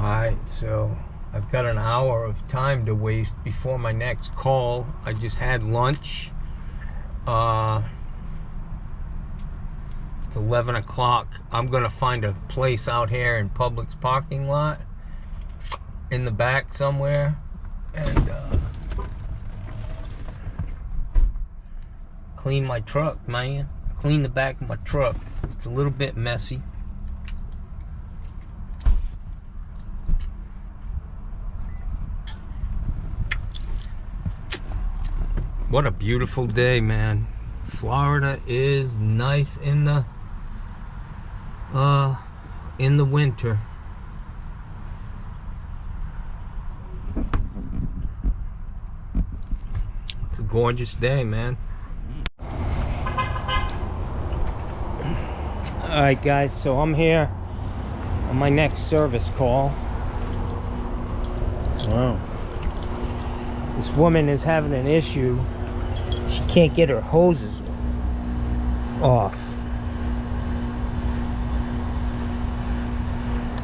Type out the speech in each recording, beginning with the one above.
Alright, so I've got an hour of time to waste before my next call. I just had lunch. It's 11 o'clock. I'm gonna find a place out here in Publix parking lot in the back somewhere and clean my truck, man. Clean the back of my truck. It's a little bit messy. What a beautiful day, man. Florida is nice in the winter. It's a gorgeous day, man. Alright guys, so I'm here on my next service call. Wow. This woman is having an issue. She can't get her hoses off.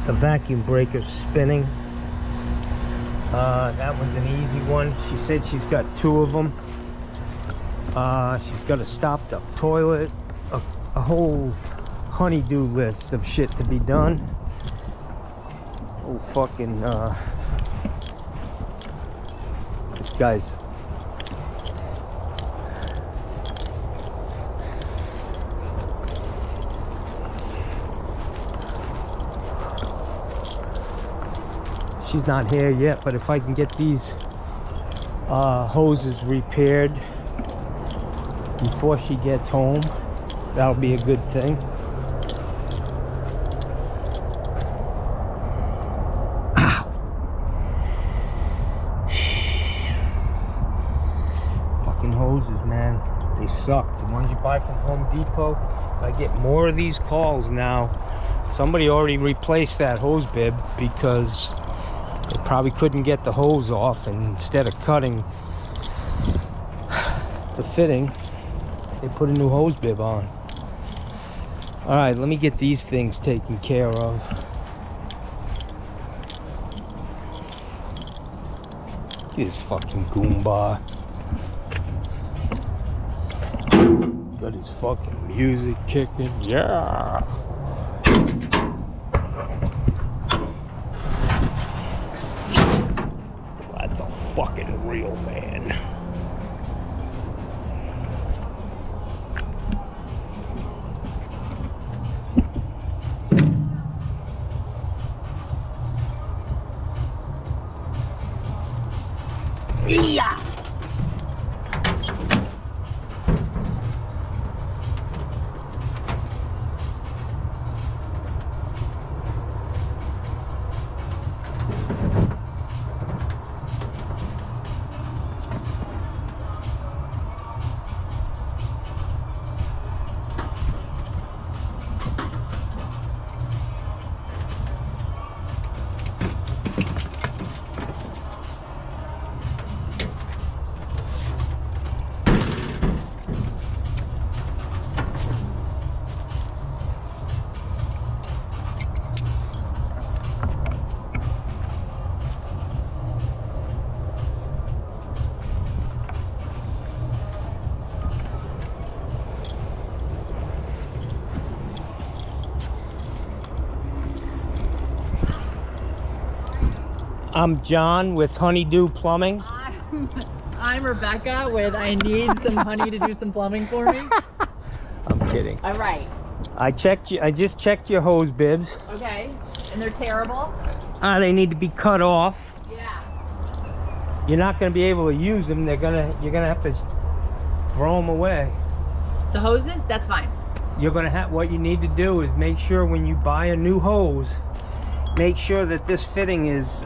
The vacuum breaker's spinning. That one's an easy one. She said she's got 2 of them. She's got a stopped up toilet, a whole honeydew list of shit to be done. Oh fucking this guy's she's not here yet, but if I can get these hoses repaired before she gets home, that'll be a good thing. Ow! Fucking hoses, man. They suck. The ones you buy from Home Depot. I get more of these calls now. Somebody already replaced that hose bib because they probably couldn't get the hose off, and instead of cutting the fitting, they put a new hose bib on. All right, let me get these things taken care of. This fucking Goomba. Got his fucking music kicking. Yeah. That's a fucking real man. Yeah. I'm John with Honeydew Plumbing. I'm Rebecca with I need some honey to do some plumbing for me. I'm kidding. All right. I just checked your hose bibs. Okay. And they're terrible? They need to be cut off. Yeah. You're not going to be able to use them. You're gonna have to throw them away. The hoses? That's fine. You're gonna have, what you need to do is make sure when you buy a new hose, make sure that this fitting is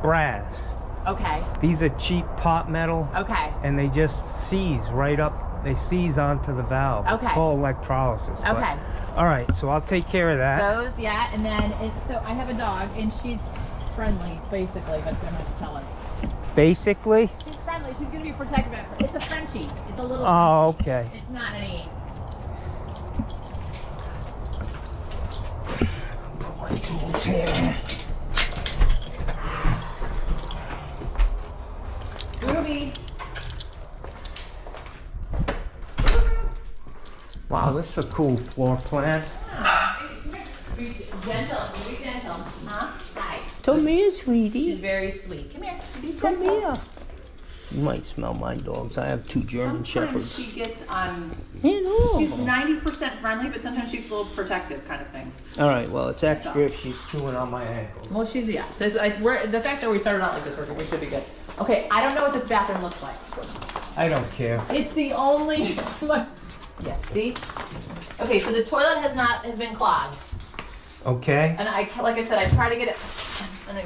brass. Okay. These are cheap pot metal. Okay. And they just seize right up. They seize onto the valve. Okay. It's called electrolysis. Okay. All right, so I'll take care of that. Those, yeah, and then so I have a dog and she's friendly, basically. That's what I'm going to tell her. Basically? She's friendly. She's going to be protective of her. It's a Frenchie. It's a little. Oh, okay. It's not any. Put my tools here. this is a cool floor plan. Be gentle. Be gentle. Huh? Hi. Come here, sweetie. She's very sweet. Come here. Be Come gentle. here. You might smell my dogs. I have 2 German Sometimes Shepherds. she gets Hello. she's 90% friendly, but sometimes she's a little protective kind of thing. All right, well, it's extra if she's chewing on my ankles. Well, she's, yeah. The fact that we started out like this, we should be good. Okay, I don't know what this bathroom looks like. I don't care. It's the only, yeah, see? Okay, so the toilet has been clogged. Okay. And like I said, I try to get it, and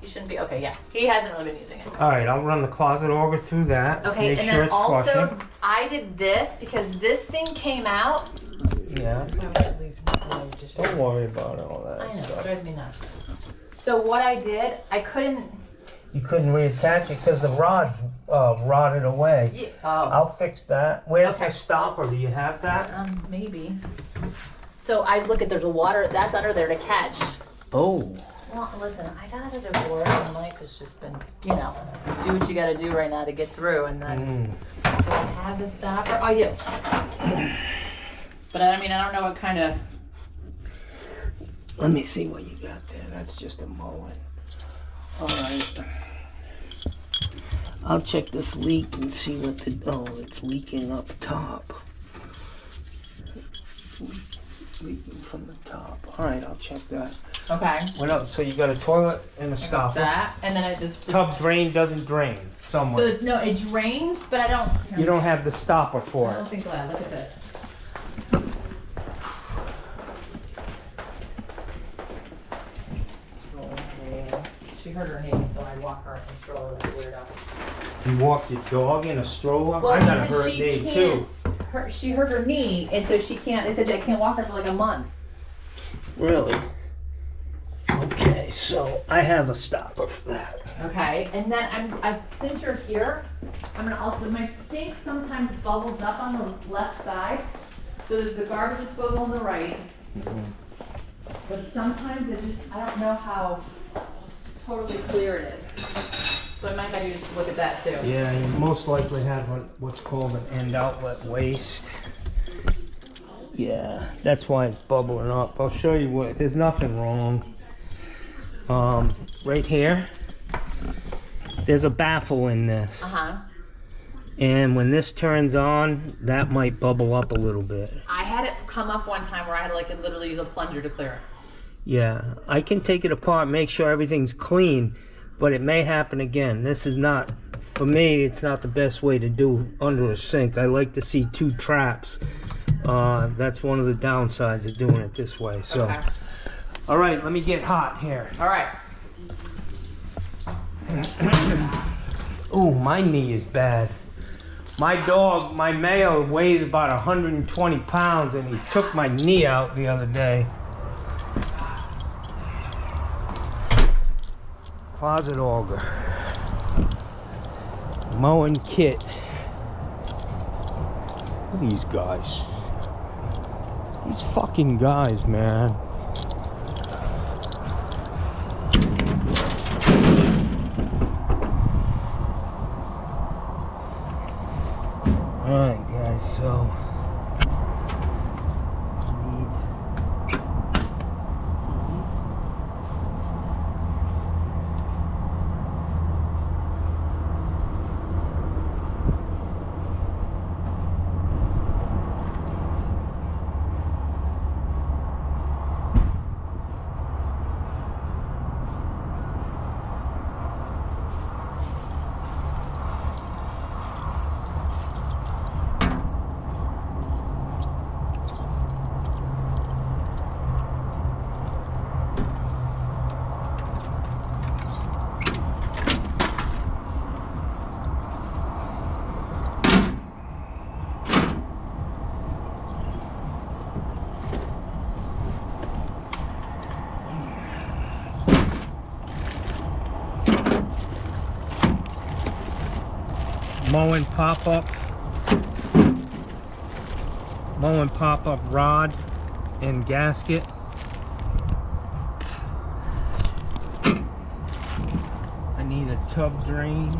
you shouldn't be, okay, yeah. He hasn't really been using it. All right, I'll run the closet auger through that. Okay, make and sure then it's also, flushing. I did this because this thing came out. Yeah. That's why we should leave no dishes. Don't worry about all that I know, stuff. it drives me nuts. So what I did, I couldn't. You couldn't reattach it because the rod's rotted away. Yeah. Oh. I'll fix that. Where's Okay. the stopper? Do you have that? Maybe. So I look at, there's a water, that's under there to catch. Oh. Well, listen, I got a divorce and life has just been, you know, do what you gotta do right now to get through, and then, do I have the stopper? Oh, I do. But I mean, I don't know what kind of. Let me see what you got there. That's just a mullet. All right. I'll check this leak and see what the, oh, it's leaking up top. Leaking from the top. All right, I'll check that. Okay. What else? So you got a toilet and a stopper. That, and then the Tub drain doesn't drain somewhere. So no, it drains, but I don't. You don't have the stopper I for don't it. think glad. Look at this. Stroller. She hurt her knee, so I walk her in a stroller like a weirdo. You walk your dog in a stroller? Well, I got a because hurt she knee can't- too. She hurt her knee, and so she can't. They said I can't walk her for like a month. Really? Okay, so I have a stopper for that. Okay, and then since you're here, I'm gonna also, my sink sometimes bubbles up on the left side. So there's the garbage disposal on the right. But sometimes it just, I don't know how totally clear it is. So I might have you just look at that too. Yeah, you most likely have what's called an end outlet waste. Yeah, that's why it's bubbling up. I'll show you what, there's nothing wrong. Right here, there's a baffle in this. Uh-huh. And when this turns on, that might bubble up a little bit. I had it come up one time where I had to like literally use a plunger to clear it. Yeah, I can take it apart, make sure everything's clean, but it may happen again. This is not, for me, it's not the best way to do under a sink. I like to see 2 traps. That's one of the downsides of doing it this way. So, Okay. All right, let me get hot here. All right. Oh, my knee is bad. My dog, my Mayo, weighs about 120 pounds, and he took my knee out the other day. Closet auger. Mowing kit. Look at these guys. These fucking guys, man. Alright guys, so mowing pop-up rod and gasket. I need a tub drain.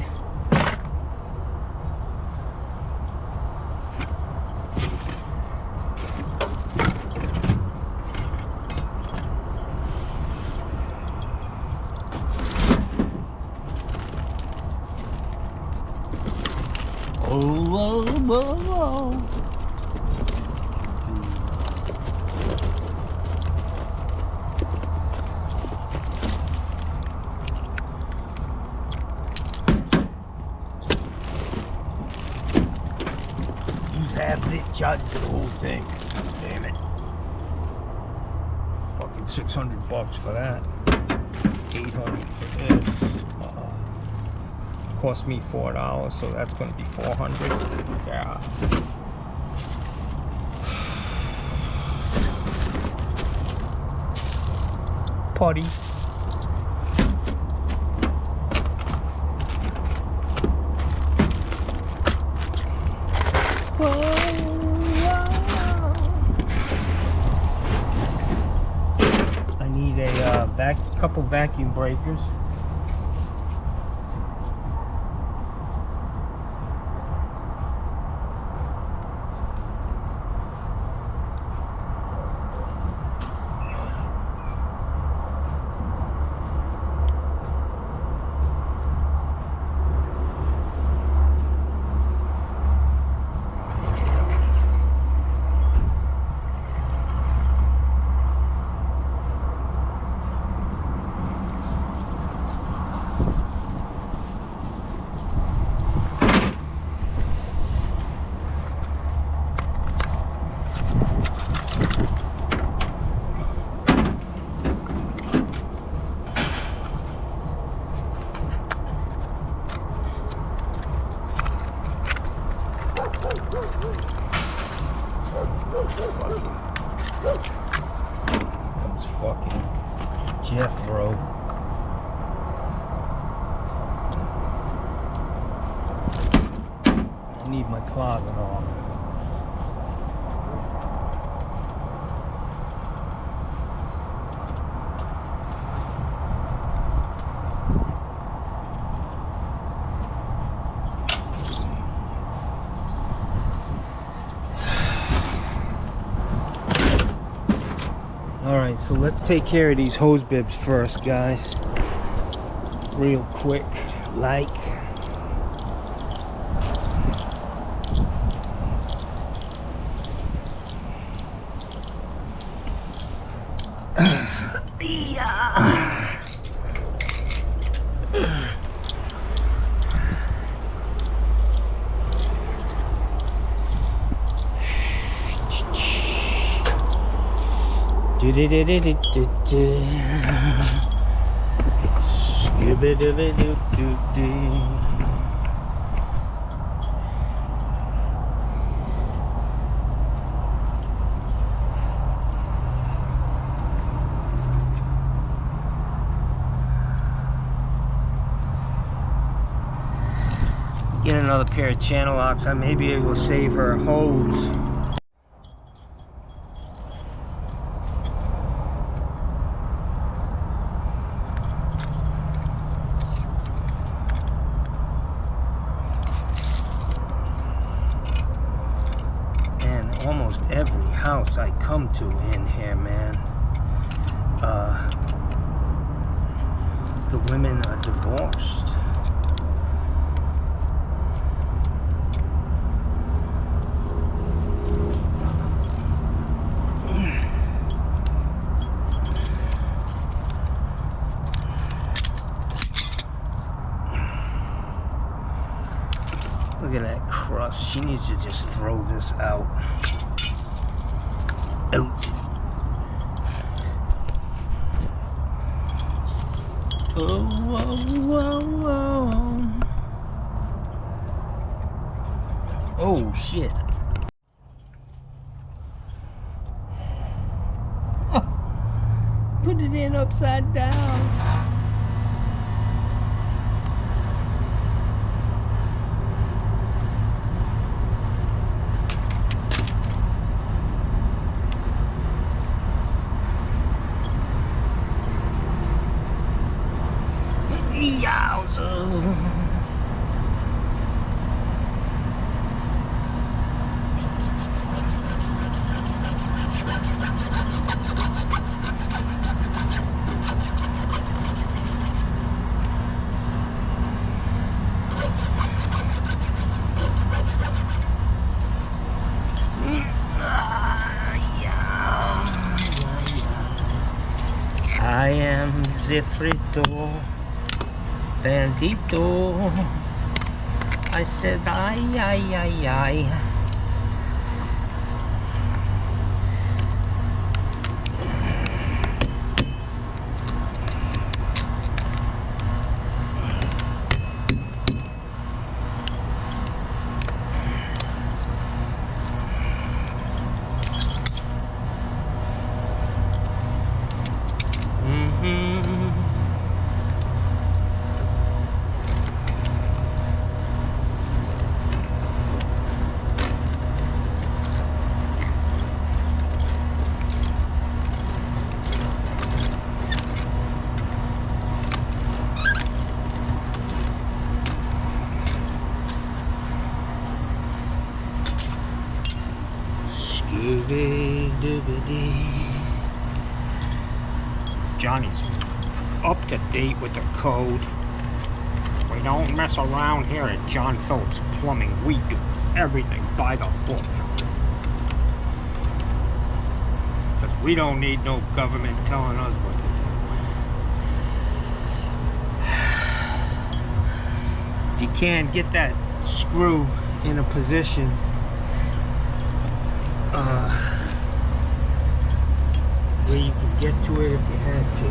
Whoa. Use half of it, charge the whole thing. Damn it. Fucking $600 for that. 800 for this. Cost me $4, so that's gonna be 400. Yeah. Putty. I need a couple vacuum breakers. Comes fucking Jethro. I need my closet on. Alright, so let's take care of these hose bibs first, guys. Real quick, like. Get another pair of channel locks. I may be able to save her hose. Almost every house I come to in here, man, the women are divorced. Look at that crust. She needs to just throw this out. Out. Oh, whoa, whoa, whoa. Oh, shit. Oh, put it in upside down. Yowza. I am Zifrito Bandito. I said, ay, ay, ay, ay. Johnny's up to date with the code. We don't mess around here at John Phillips Plumbing. We do everything by the book. Because we don't need no government telling us what to do. If you can't get that screw in a position where you can get to it if you had to.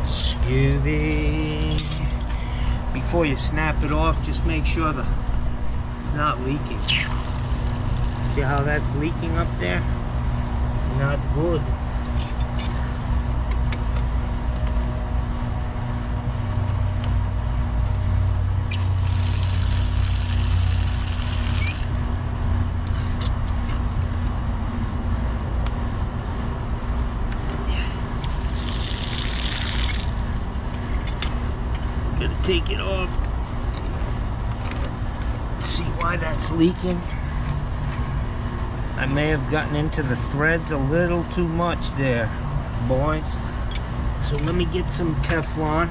Scooby. Before you snap it off, just make sure it's not leaking. See how that's leaking up there? Not good. Take it off. See why that's leaking? I may have gotten into the threads a little too much there, boys. So let me get some Teflon.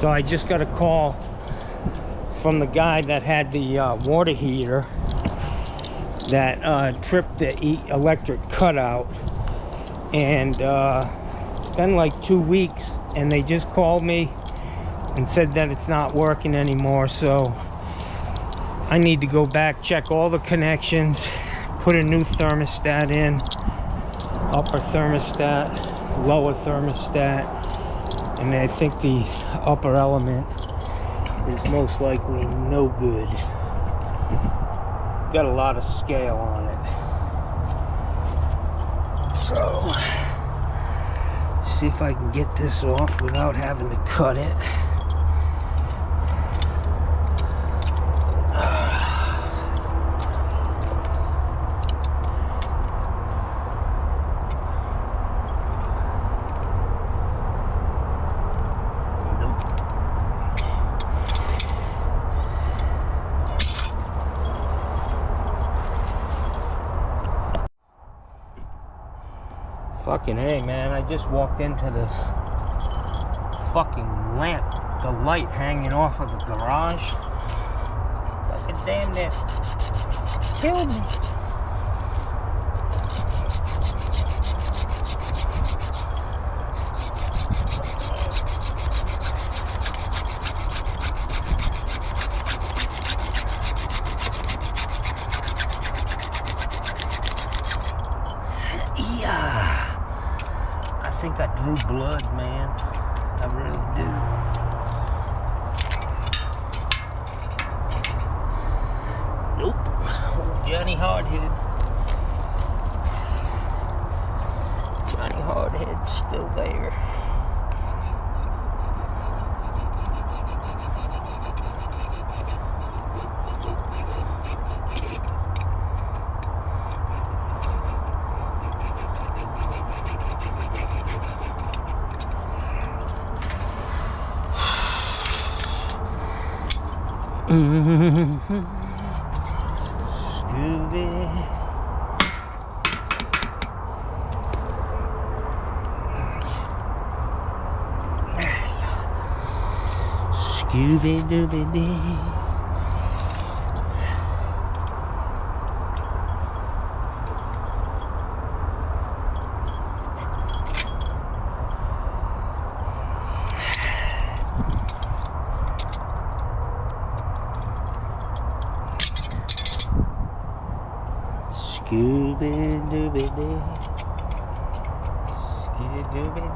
So I just got a call from the guy that had the water heater that tripped the electric cutout, and it's been like 2 weeks, and they just called me and said that it's not working anymore. So I need to go back, check all the connections, put a new thermostat in, upper thermostat, lower thermostat, and I think the upper element is most likely no good. Got a lot of scale on it. So, see if I can get this off without having to cut it. Fucking A, man, I just walked into this fucking lamp, the light hanging off of the garage. Fucking damn near killed me. I think I drew blood, man. I really do. Nope. Old Johnny Hardhead. Johnny Hardhead's still there. Scooby Dooby Dee. Scooby Dooby Dee. Scooby Dooby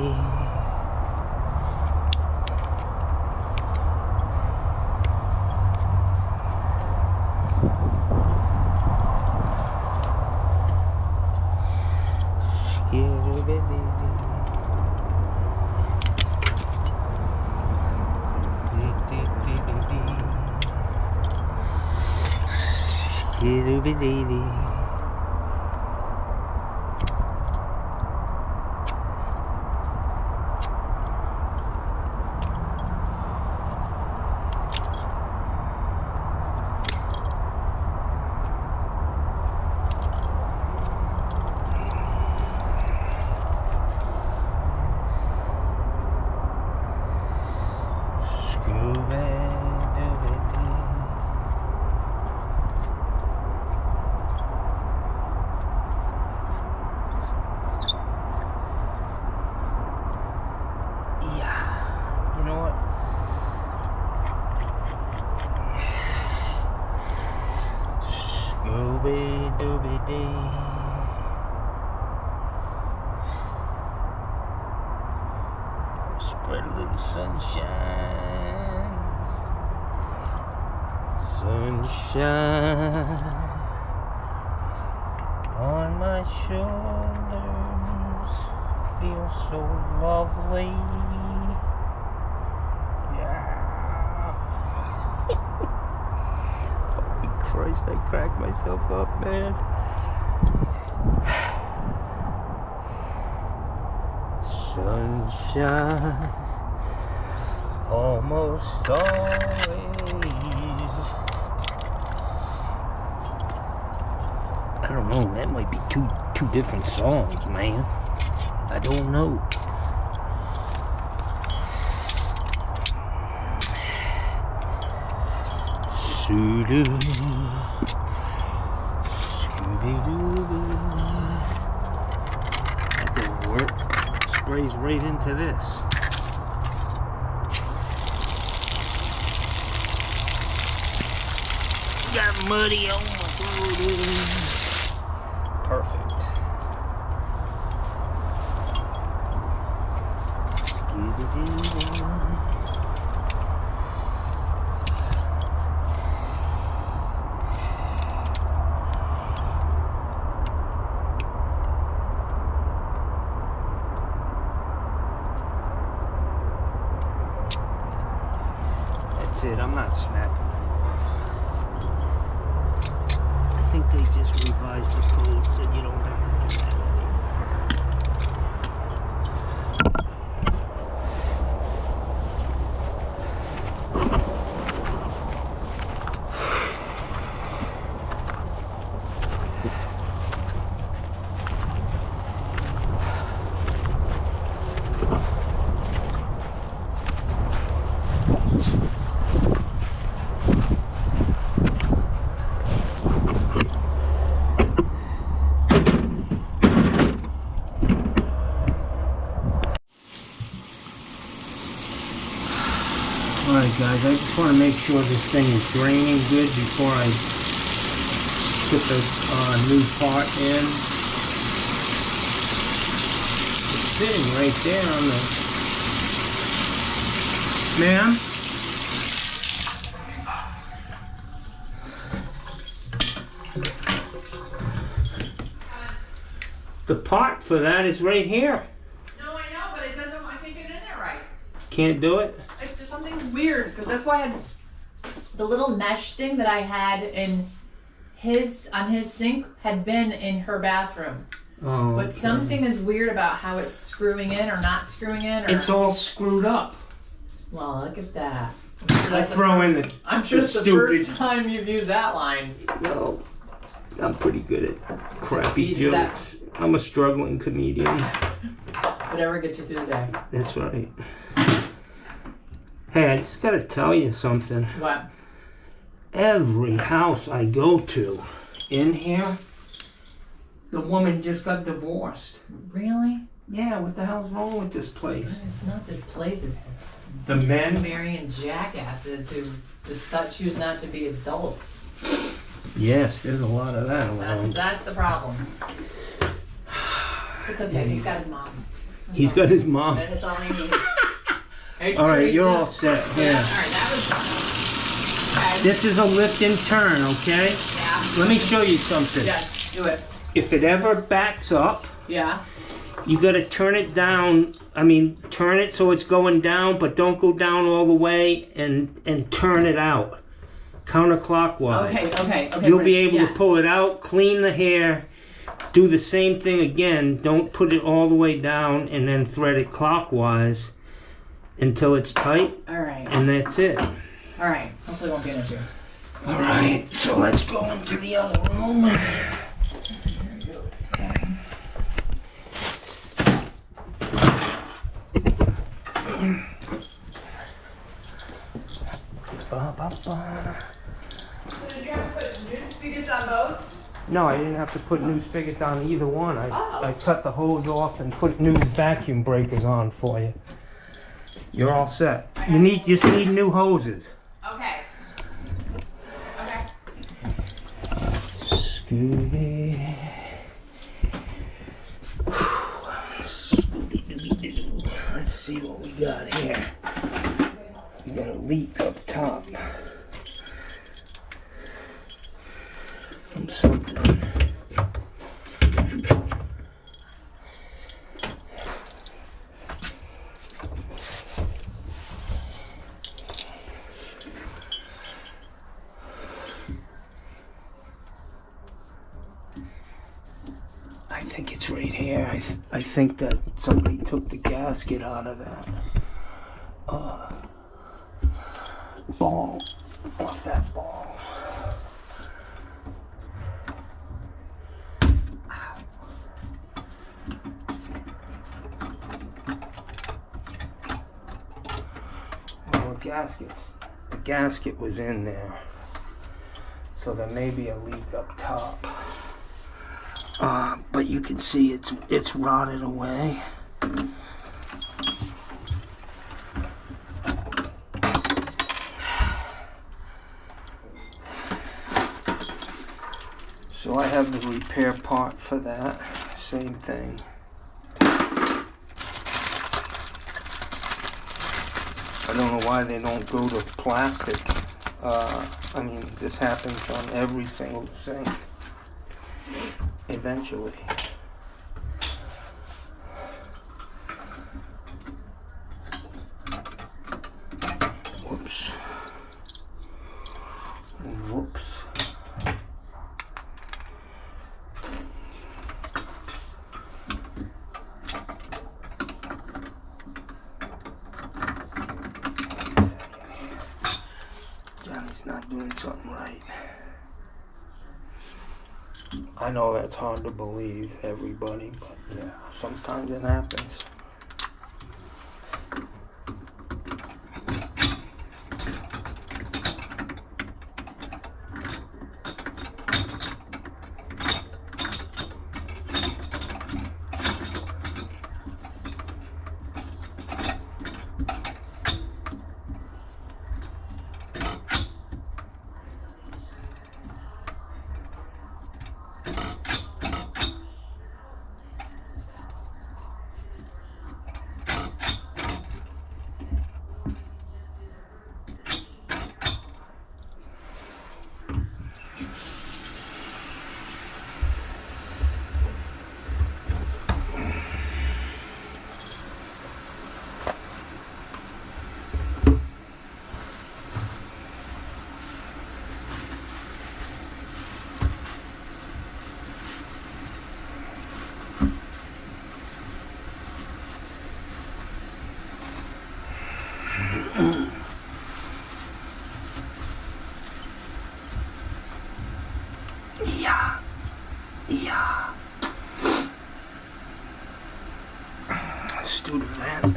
Dee. Dee dee dee dee dee. Spread a little sunshine. Sunshine on my shoulders. Feels so lovely. Yeah. Fucking Christ, I cracked myself up, man. Sunshine, almost always. I don't know, that might be two different songs, man. I don't know. Scoo-doo. Scooby-doo. That will work. It sprays right into this. Got muddy on my clothes. Perfect. That's it. I'm not snapping them off. I think they just revised the code, said you don't have to do that anymore. Alright guys, I just want to make sure this thing is draining good before I put the new part in. It's sitting right there on the... Ma'am? The part for that is right here. No, I know, but it doesn't, I can't get it in there right. Can't do it? It's just something's weird, because that's why I had the little mesh thing that I had on his sink had been in her bathroom. Oh, but okay. something is weird about how it's screwing in or not screwing in. Or... It's all screwed up. Well, look at that. I throw in the I'm sure it's the stupid... first time you've used that line. No, I'm pretty good at crappy Beats jokes. that. I'm a struggling comedian. Whatever gets you through the day. That's right. Hey, I just gotta tell you something. What? Every house I go to in here, the woman just got divorced. Really? Yeah, what the hell's wrong with this place? It's not this place, it's The men? marrying jackasses who just choose not to be adults. Yes, there's a lot of that around. That's the problem. It's okay, he's got his mom. He's got his mom. That's all he needs. All right, you're all set. Yeah. All right, that was okay. This is a lift and turn, okay? Yeah. Let me show you something. Yes, do it. If it ever backs up, Yeah. you gotta turn it down. I mean, turn it so it's going down, but don't go down all the way and turn it out counterclockwise. Okay. You'll be able to pull it out, clean the hair, do the same thing again. Don't put it all the way down and then thread it clockwise until it's tight. All right. And that's it. All right. Hopefully it won't be an issue. All right, so let's go into the other room. So did you have to put new spigots on both? No, I didn't have to put new spigots on either one. Oh. I cut the hose off and put new vacuum breakers on for you. You're all set. You just need new hoses. Okay. Okay. Scooby. Scooby-Dooby-Doo. Let's see what we got here. We got a leak up top. From something. I think it's right here. I think that somebody took the gasket out of that ball, off that ball. Well, the gasket was in there. So there may be a leak up top. But you can see it's rotted away. So I have the repair part for that. Same thing. I don't know why they don't go to plastic. I mean, this happens on every single sink. Eventually. Whoops. Whoops. Johnny's not doing something right. I know that's hard to believe, everybody, but yeah, sometimes it happens. Yeah. Let's do the vent.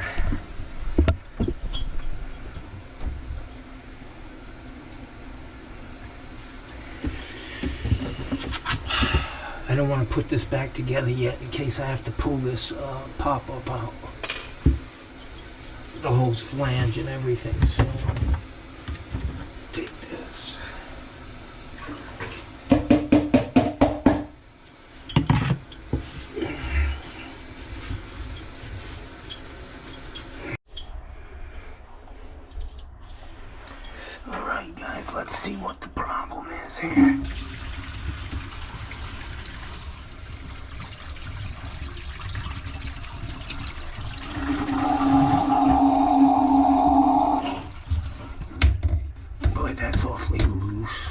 I don't want to put this back together yet in case I have to pull this pop-up out. The hose flange and everything, so take this. Alright guys, let's see what the problem is here. That's awfully loose.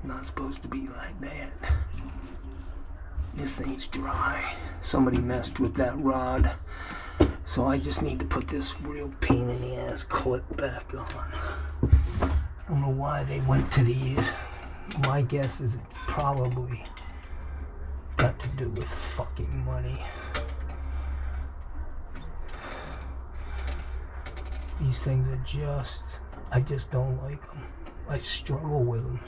Not supposed to be like that. This thing's dry. Somebody messed with that rod. So I just need to put this real pain in the ass clip back on. I don't know why they went to these. My guess is it's probably got to do with fucking money. These things are just... I just don't like them. I struggle with them.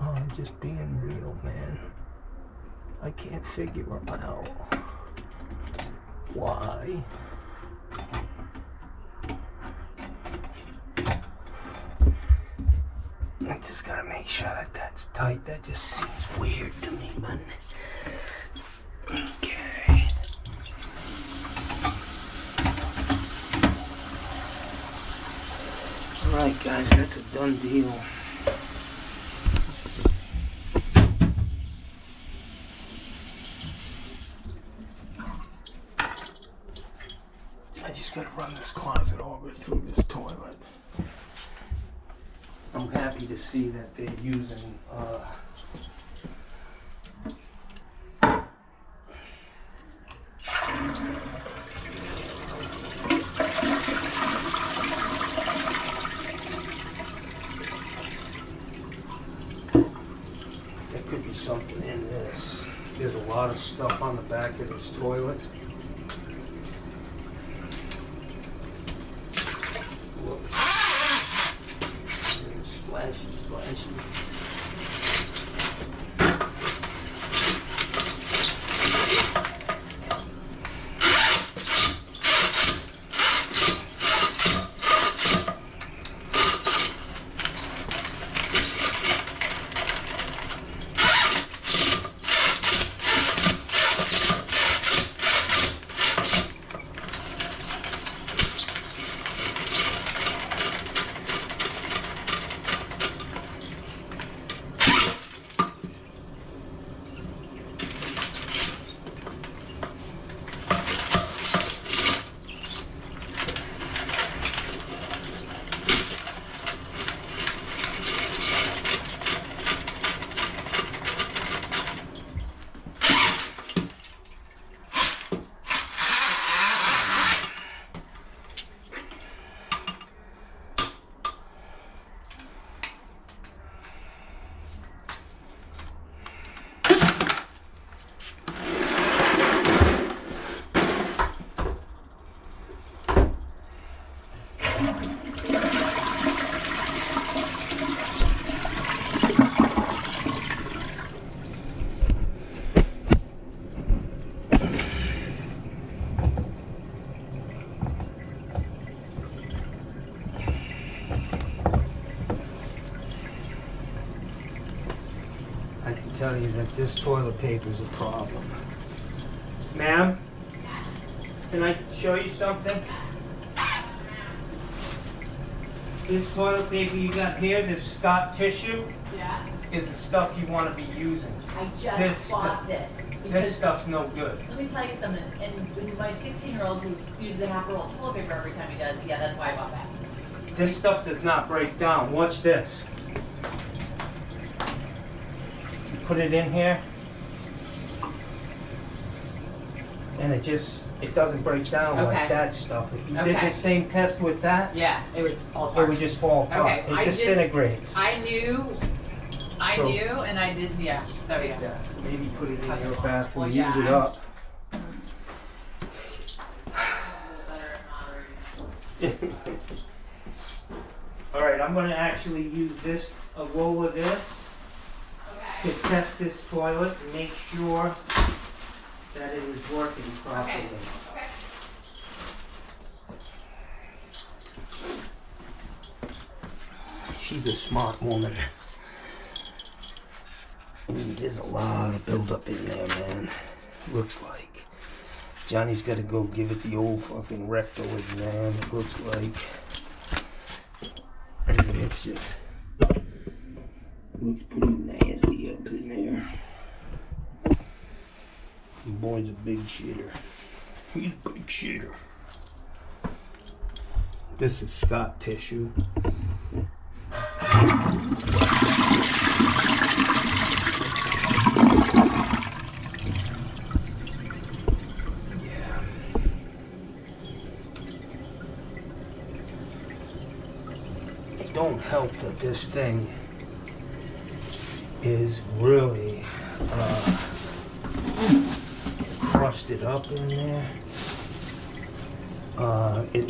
Oh, I'm just being real, man. I can't figure out why. I just gotta make sure that that's tight. That just seems weird to me, man. Okay. Alright guys, that's a done deal. I just gotta run this closet auger through this toilet. I'm happy to see that they're using could be something in this. There's a lot of stuff on the back of this toilet. Whoops. I can tell you that this toilet paper is a problem. Ma'am, can I show you something? This toilet paper you got here, this Scott tissue, Yeah. is the stuff you want to be using. I just This bought this. This Because stuff's no good. let me tell you something, and with my 16-year-old who uses a half roll of toilet paper every time he does, yeah, that's why I bought that. This stuff does not break down. Watch this. You put it in here, and it doesn't break down Okay. like that stuff. If you did Okay. the same test with that, Yeah, it would all it apart. would just fall apart. Okay, I It just- disintegrates. I knew, So- and I did, yeah, so yeah. Yeah, maybe put it in Cut your it off. bathroom, Well, use yeah, it I'm- up. All right, I'm gonna actually use a roll of this to test this toilet and make sure that it is working properly. Okay. She's a smart woman. I mean, there's a lot of buildup in there, man. Looks like. Johnny's gotta go give it the old fucking rectal exam, it looks like. I mean, it's just looks pretty nasty up in there. The boy's a big shitter. He's a big shitter. This is Scott tissue. It don't help that this thing is really crusted up in there. It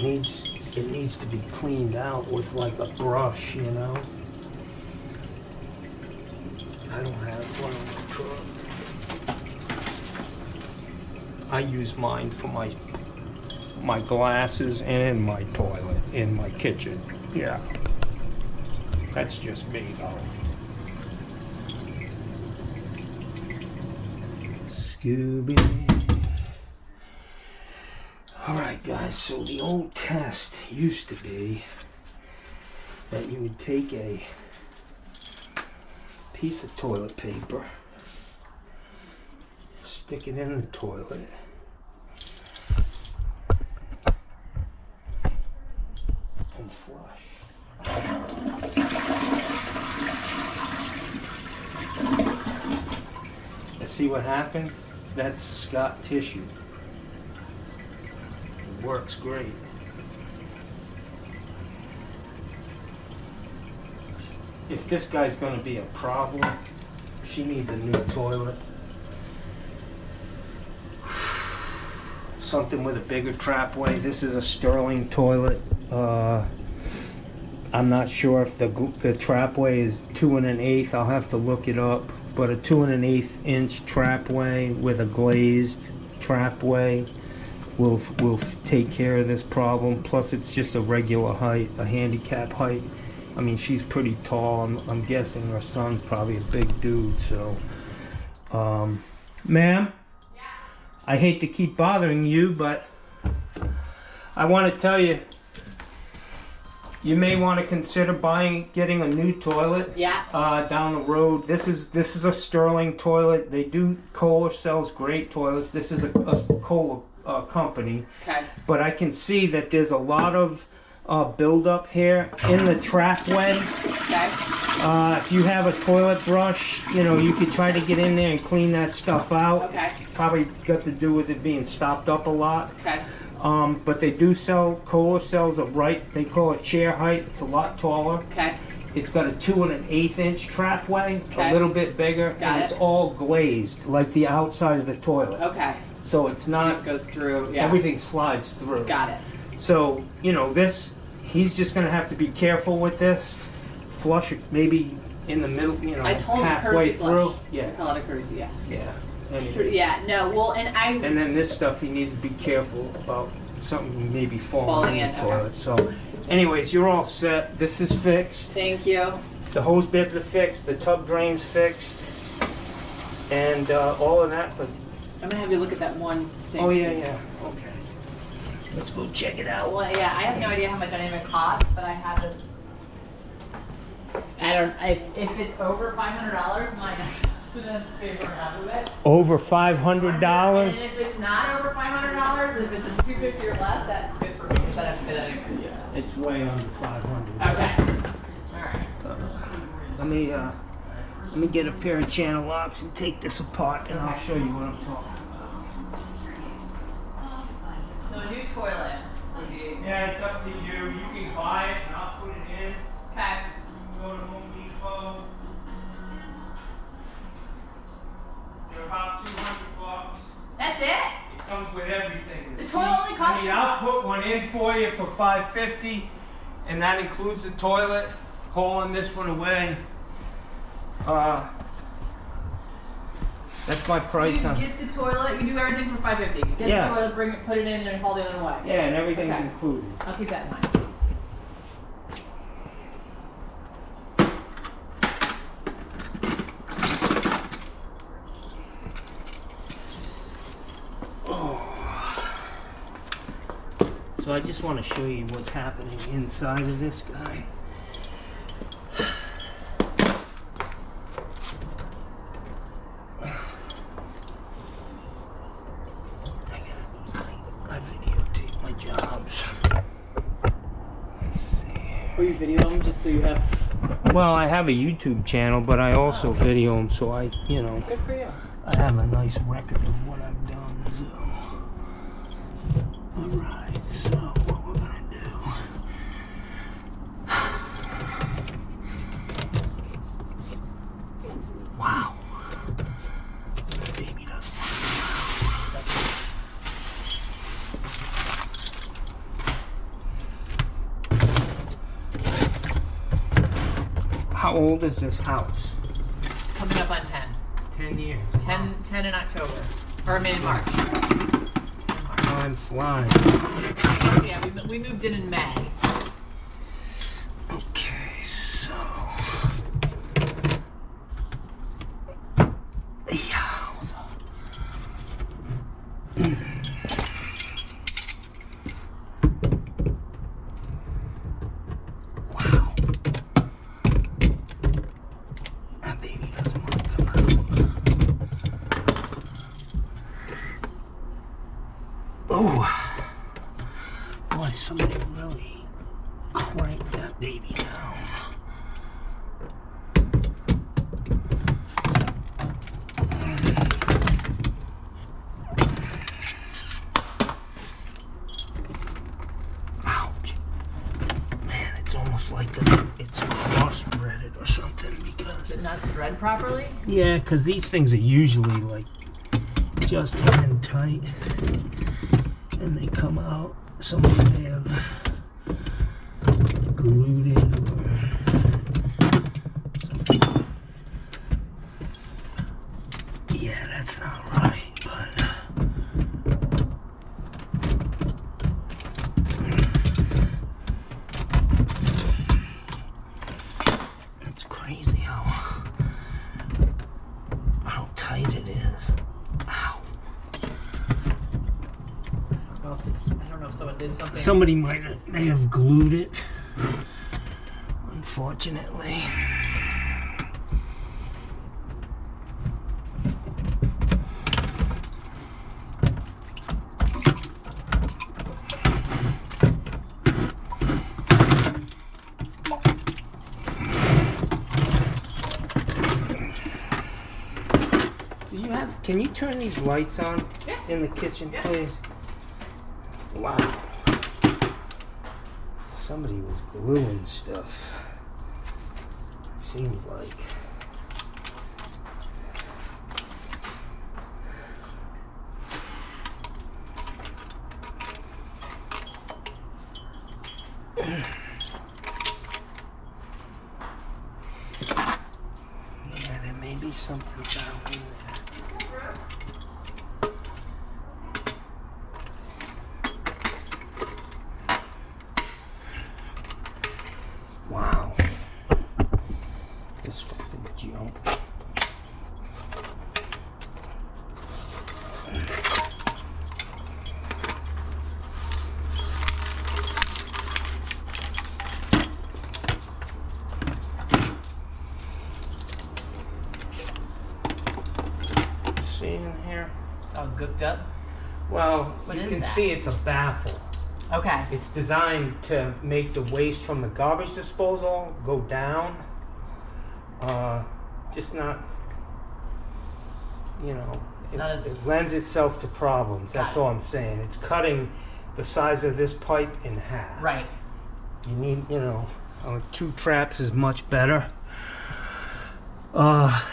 needs to be cleaned out with like a brush, you know. I don't have one in my truck. I use mine for my glasses and my toilet in my kitchen. Yeah. That's just me though. Scooby. Alright guys, so the old test used to be that you would take a piece of toilet paper, stick it in the toilet, and flush. Let's see what happens. That's Scott tissue. It works great. If this guy's going to be a problem, she needs a new toilet. Something with a bigger trapway. This is a Sterling toilet. I'm not sure if the trapway is 2 1/8. I'll have to look it up. But a 2 1/8 inch trapway with a glazed trapway will take care of this problem. Plus, it's just a regular height, a handicap height. I mean, she's pretty tall. I'm guessing her son's probably a big dude. So, ma'am, Yeah. I hate to keep bothering you, but I want to tell you, you may want to consider getting a new toilet. Yeah. Down the road. This is a Sterling toilet. They do Kohler sells great toilets. This is a Kohler company. Okay. But I can see that there's a lot of buildup here in the trapway. Okay. If you have a toilet brush, you know, you could try to get in there and clean that stuff out. Okay. Probably got to do with it being stopped up a lot. Okay. But they do sell, Kohler sells they call it chair height. It's a lot taller. Okay. It's got a 2 1/8 inch trapway, Okay. a little bit bigger, Got and it. it's all glazed, like the outside of the toilet. Okay. So it's not, It goes through. Yeah. everything slides through. Got it. So, you know, he's just gonna have to be careful with this. Flush it maybe in the middle, you know, I told him halfway courtesy through. flush. Yeah, I call it a courtesy. Yeah. yeah. Anyway. Yeah. No. Well, And then this stuff, he needs to be careful about something maybe falling in the okay. toilet. So, anyways, you're all set. This is fixed. Thank you. The hose bibs are fixed. The tub drain's fixed. And all of that. But I'm gonna have you look at that one sink. oh yeah, yeah. Okay. Let's go check it out. Well, yeah. I have no idea how much anything costs, but I have this. If it's over $500, my husband has to pay for half of it. Over $500. And if it's not over $500, if it's a $250 or less, that's good for me because I have to pay that increase. Yeah, it's way under 500. Okay. All right. Let me get a pair of channel locks and take this apart, and I'll show you what I'm talking about. So a new toilet would be. Yeah, it's up to you. You can buy it, and I'll put it in. Okay. You can go to Home Depot. They're about $200. That's it? It comes with everything. The toilet only costs you. I'll put one in for you for $550, and that includes the toilet, hauling this one away. That's my price So on. you get the toilet, you do everything for $550. Get Yeah. the toilet, bring it, put it in, and haul the other way. Yeah, and everything's Okay. included. I'll keep that in mind. So I just want to show you what's happening inside of this guy. I videotape my jobs. Let's see. Will you video them just so you have. Well, I have a YouTube channel, but I also video them, so I, you know, Good for you. I have a nice record of what I've done. So, all right. So what we're gonna do? Wow. Baby doesn't want to go. How old is this house? It's coming up on 10. 10 years. 10 in October. Or I mean in March. Time flies. Yeah, we moved in May. Okay, so. Yeah. Wow. That baby doesn't want to come out. Oh. Boy, somebody really cranked that baby down. Ouch. Man, it's almost like it's cross-threaded or something because... Is it not thread properly? Yeah, because these things are usually like just hand tight and they come out. Some of them have glued in That's not right, but it's crazy how tight it is. Ow. Well, if this, I don't know if someone did something. Somebody may have glued it, unfortunately. Can you turn these lights on in the kitchen, please? Wow. Somebody was gluing stuff. It seems like. Yeah, there may be something down in there. Wow. This fucking junk. See in here? It's all gooked up. Well, you can see it's a baffle. Okay. It's designed to make the waste from the garbage disposal go down. Just not, you know, it lends itself to problems. That's all I'm saying. It's cutting the size of this pipe in half. Right. You need, you know, 2 traps is much better. Let's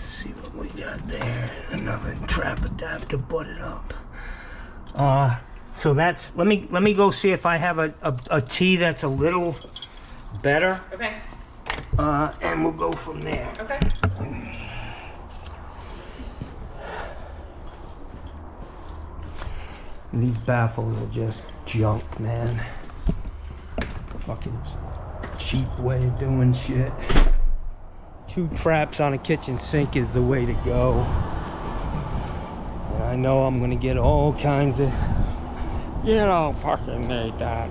see what we got there. Another trap adapter butted up. So that's, let me go see if I have a T that's a little better. Okay. And we'll go from there. Okay. These baffles are just junk, man. Fucking cheap way of doing shit. 2 traps on a kitchen sink is the way to go. And I know I'm gonna get all kinds of, you know, fucking made that.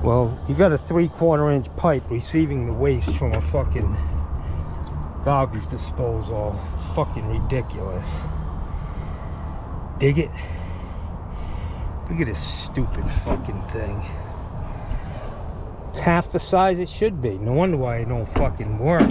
Well, you got a 3/4 inch pipe receiving the waste from a fucking garbage disposal. It's fucking ridiculous. Dig it? Look at this stupid fucking thing. It's half the size it should be. No wonder why it don't fucking work.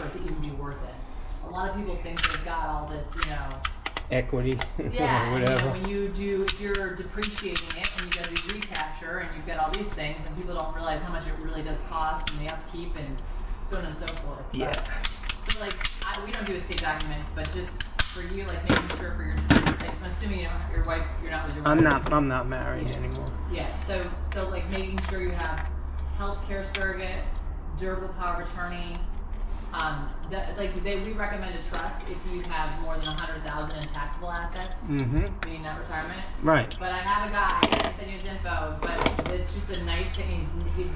it to even be worth it. A lot of people think they've got all this, you know, equity. yeah, or and, whatever. when you do, if you're depreciating it and you gotta do recapture and you've got all these things, and people don't realize how much it really does cost and the upkeep and so on and so forth. Yeah. So like, we don't do estate documents, but just for you, like making sure for your, like, I'm assuming your wife, you're not with your wife. I'm not married anymore. Yeah, so like making sure you have healthcare surrogate, durable power of attorney. We recommend a trust if you have more than 100,000 in taxable assets, meaning not retirement. Right. But I have a guy, I can send you his info, but it's just a nice thing. He's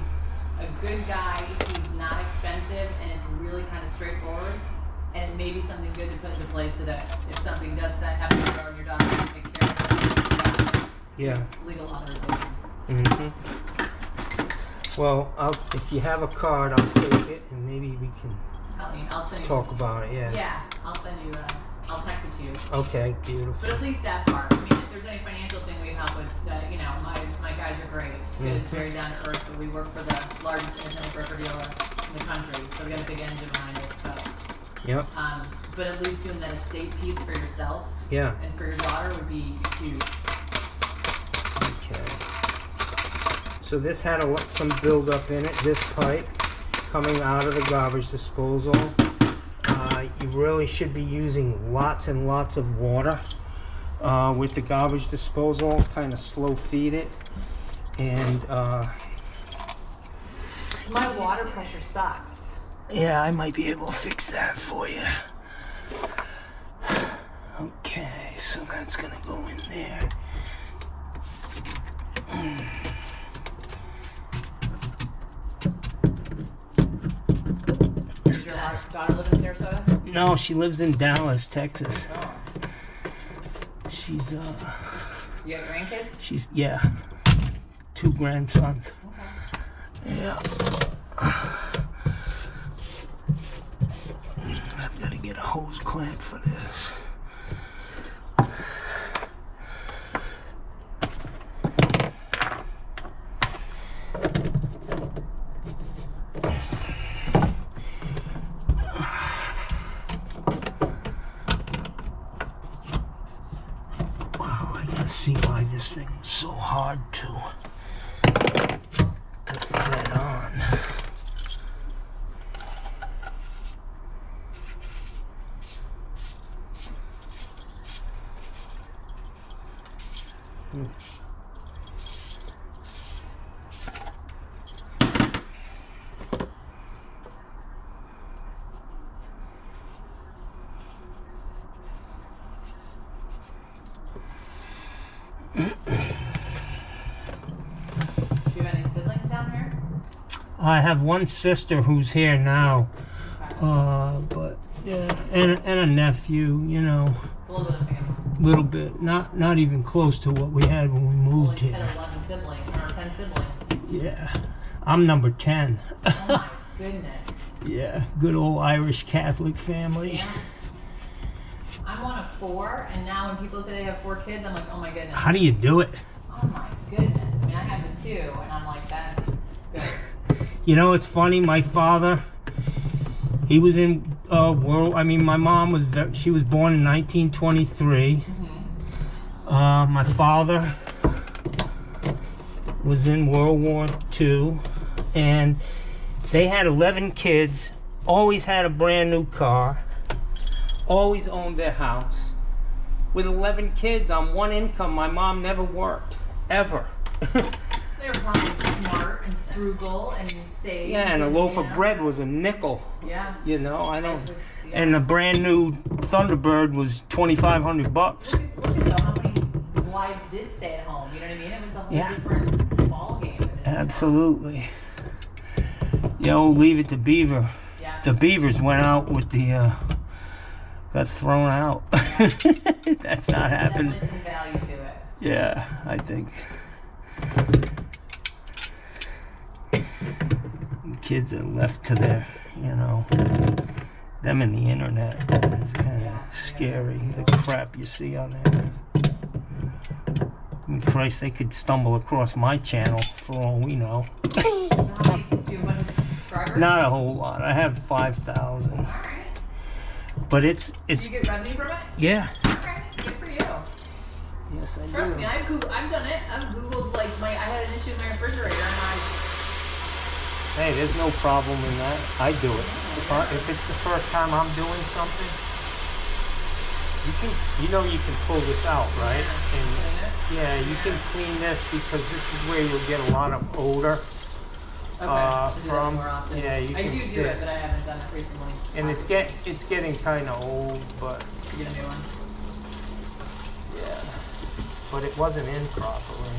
a good guy, he's not expensive, and it's really kind of straightforward. And it may be something good to put into place so that if something does happen to grow in your daughter, you can take care of it. Yeah. Legal authorization. Well, if you have a card, I'll take it, and maybe we can I'll send you talk about it. Yeah. Yeah, I'll send you. I'll text it to you. Okay, beautiful. But at least that part. I mean, if there's any financial thing we help with, you know, my guys are great. It's very down to earth. But we work for the largest independent broker dealer in the country, so we got a big engine behind us. So. Yep. But at least doing that estate piece for yourself. Yeah. And for your daughter would be huge. Okay. So this had some buildup in it. This pipe coming out of the garbage disposal. You really should be using lots and lots of water with the garbage disposal. Kind of slow feed it, and my water pressure sucks. yeah, I might be able to fix that for you. Okay, so that's gonna go in there. Does your daughter live in Sarasota? No, she lives in Dallas, Texas. Oh. She's You got grandkids? Yeah, 2 grandsons. Okay. Yeah. I've got to get a hose clamp for this. See why this thing is so hard to thread on. I have one sister who's here now, but yeah, and a nephew, you know. It's a little bit of family. Little bit, not even close to what we had when we moved here. Had 11 siblings, or 10 siblings. Yeah, I'm number 10. Oh my goodness. Yeah, good old Irish Catholic family. Yeah. I'm one of 4, and now when people say they have 4 kids, I'm like, oh my goodness. How do you do it? Oh my goodness. I mean, I have the 2, and I'm like, that's good. You know, it's funny, my father, he was in my mom was, she was born in 1923. My father was in World War II, and they had 11 kids, always had a brand new car, always owned their house. With 11 kids on one income, my mom never worked, ever. They were probably smart and frugal and saved. Yeah, and a loaf of bread was a nickel. Yeah. You know, I don't. And a brand new Thunderbird was $2,500. Look at though how many wives did stay at home. You know what I mean? It was a whole different ball game. Absolutely. You know, leave it to Beaver. Yeah. The Beavers went out with the. Got thrown out. That's not happening. Definitely some value to it. Yeah, I think. Kids are left to their, you know, them and the internet is kind of scary, the crap you see on there. I mean, Christ, they could stumble across my channel for all we know. So how many, do you have a bunch of subscribers? Not a whole lot. I have 5,000. Alright. But it's Do you get revenue from it? yeah. Okay, good for you. Yes, I Trust do. me, I've done it. I've Googled, like, I had an issue with my refrigerator, and Hey, there's no problem in that. I do it. If it's the first time I'm doing something, you can pull this out, right? And yeah, you can clean this because this is where you'll get a lot of odor. From more often. yeah, you I can do see. it, but I haven't done it recently. And it's getting kind of old, but Get a new one. yeah, but it wasn't in properly.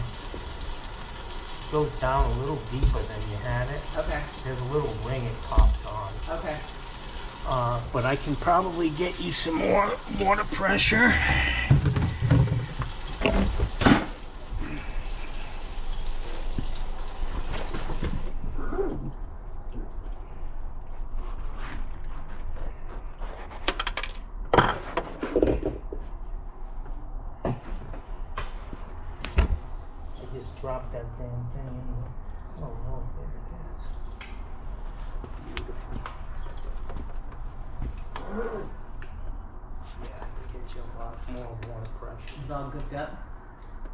It goes down a little deeper than you had it. Okay. There's a little ring it pops on. Okay. But I can probably get you some more water pressure. Drop that damn thing in there. Oh no, there it is. Beautiful. Yeah, to get you a lot more water pressure. It's all good gut?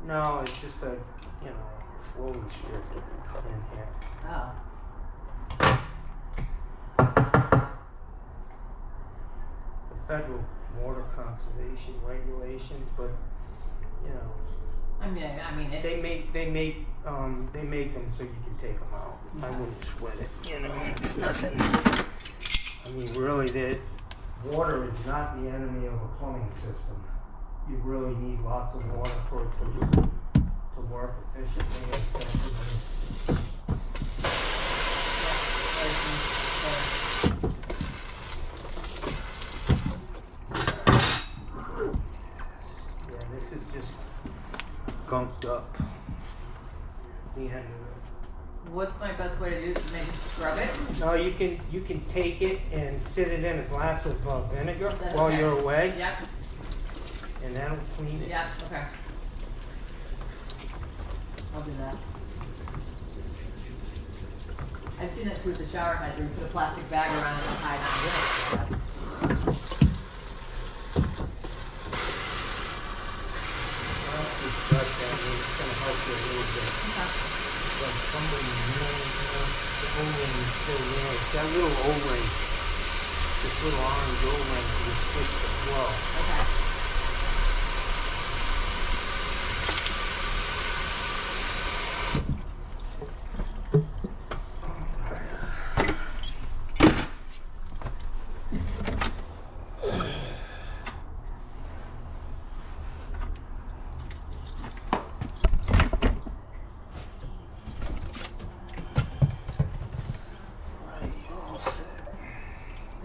No, it's just a, flow restrictor in here. Oh. The federal water conservation regulations, but I mean, it's... they make them so you can take them out. I wouldn't sweat it. It's nothing. I mean, really, water is not the enemy of a plumbing system. You really need lots of water for it to work efficiently and effectively. Yeah, this is just gunked up. The end of it. What's my best way to do this? Maybe scrub it? No, you can take it and sit it in a glass of vinegar That's while okay. you're away, Yep. and that'll clean it. Yeah, okay. I'll do that. I've seen it with the shower head where you put a plastic bag around it and tie it on it. It's gonna help you a little bit. Like somebody, the O-ring is still there. It's that little O-ring, this little orange O-ring to restrict the flow. Okay.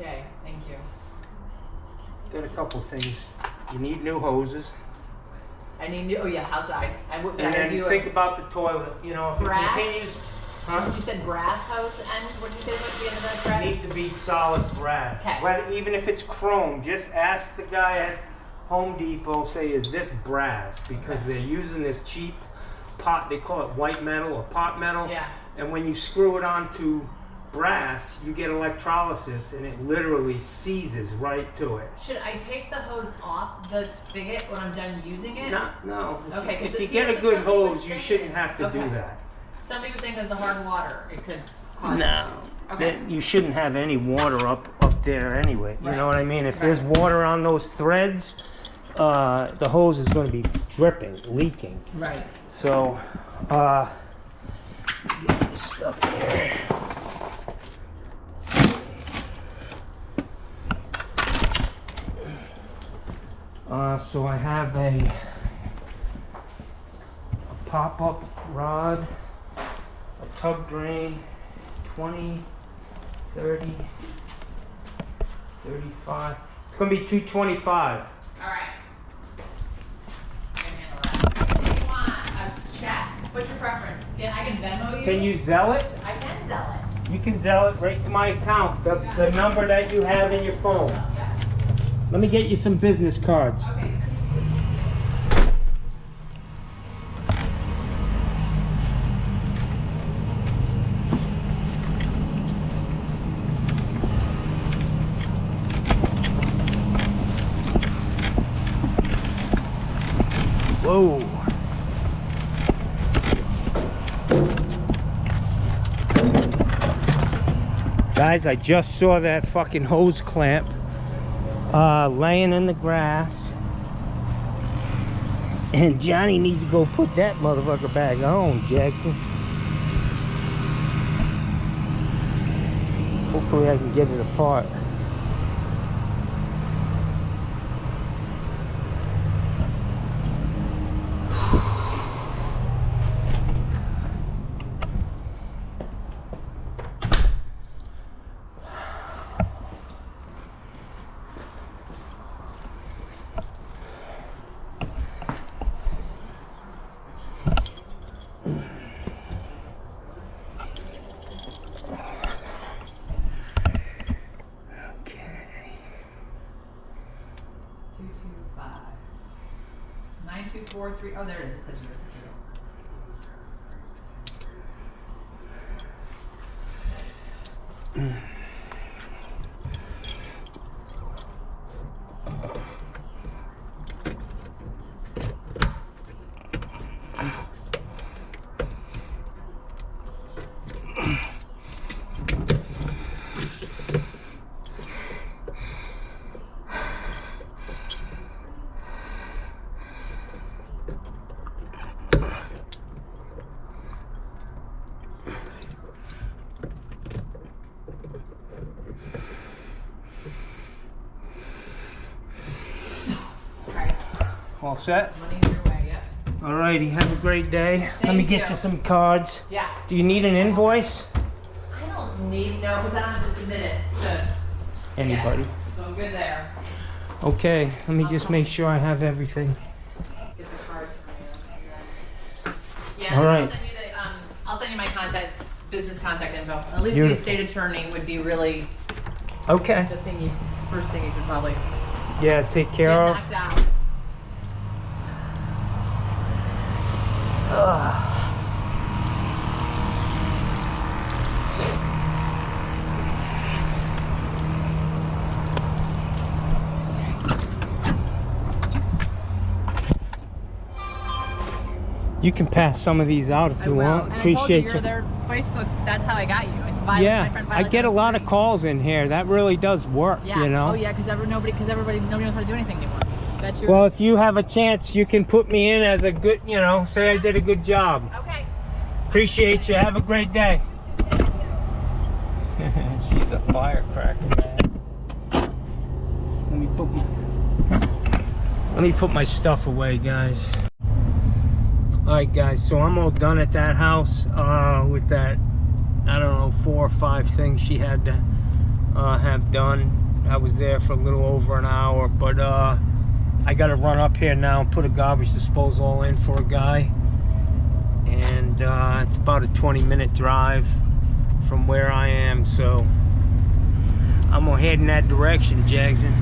Yay, thank you. Got a couple things. You need new hoses. I need new, oh yeah, outside. I would, And I then do think it. about the toilet. If Brass? it continues, huh? You said brass hose end? What did you say was at the end of that It brass? needs to be solid brass. Okay. Even if it's chrome, just ask the guy at Home Depot, say, is this brass? Because they're using this cheap pot, they call it white metal or pot metal. Yeah. And when you screw it onto brass, you get electrolysis and it literally seizes right to it. Should I take the hose off the spigot when I'm done using it? No. Okay, If 'cause you it get a feels good like somebody was hose, you saying- shouldn't have to do Okay. that. Somebody was saying because the hard water, it could cause No, issues. Okay. you shouldn't have any water up there anyway. You Right. know what I mean? If Right. there's water on those threads, the hose is going to be dripping, leaking. Right. So, get this stuff here. So I have a pop-up rod, a tub drain, 20, 30, 35. It's going to be 225. All right. I can handle that. Do you want a check? What's your preference? I can Venmo you. Can you Zell it? I can sell it. You can Zell it right to my account, the number that you have in your phone. Yeah. Let me get you some business cards. Okay. Whoa. Guys, I just saw that fucking hose clamp laying in the grass. And Johnny needs to go put that motherfucker back on, Jackson. Hopefully I can get it apart. Oh, there it is. It says yours. All set? Money's your way, yep. Alrighty, have a great day. Let me get you some cards. Yeah. Do you need an invoice? I don't need, no, because I don't have to submit it to Anybody? Yes, so I'm good there. Okay, let me just make sure I have everything. Get the cards from you. Yeah, All right. I'll send you my business contact info. At least Beautiful. the estate attorney would be really Okay. the first thing you should probably Yeah, take care get of. knocked out. You can pass some of these out if you want. And Appreciate I told you, you're their Facebook. That's how I got you. My Yeah, friend I Violet get a does lot of stream. calls in here. That really does work, Yeah. you know? Oh yeah, because nobody knows how to do anything anymore. That's your. Well, if you have a chance, you can put me in as a good, you know, say I did a good job. Okay. Appreciate you. Have a great day. She's a firecracker, man. Let me put my stuff away, guys. Alright guys, so I'm all done at that house with that, I don't know, 4 or 5 things she had to have done. I was there for a little over an hour, but I gotta run up here now and put a garbage disposal in for a guy. And it's about a 20-minute drive from where I am, so I'm gonna head in that direction, Jackson.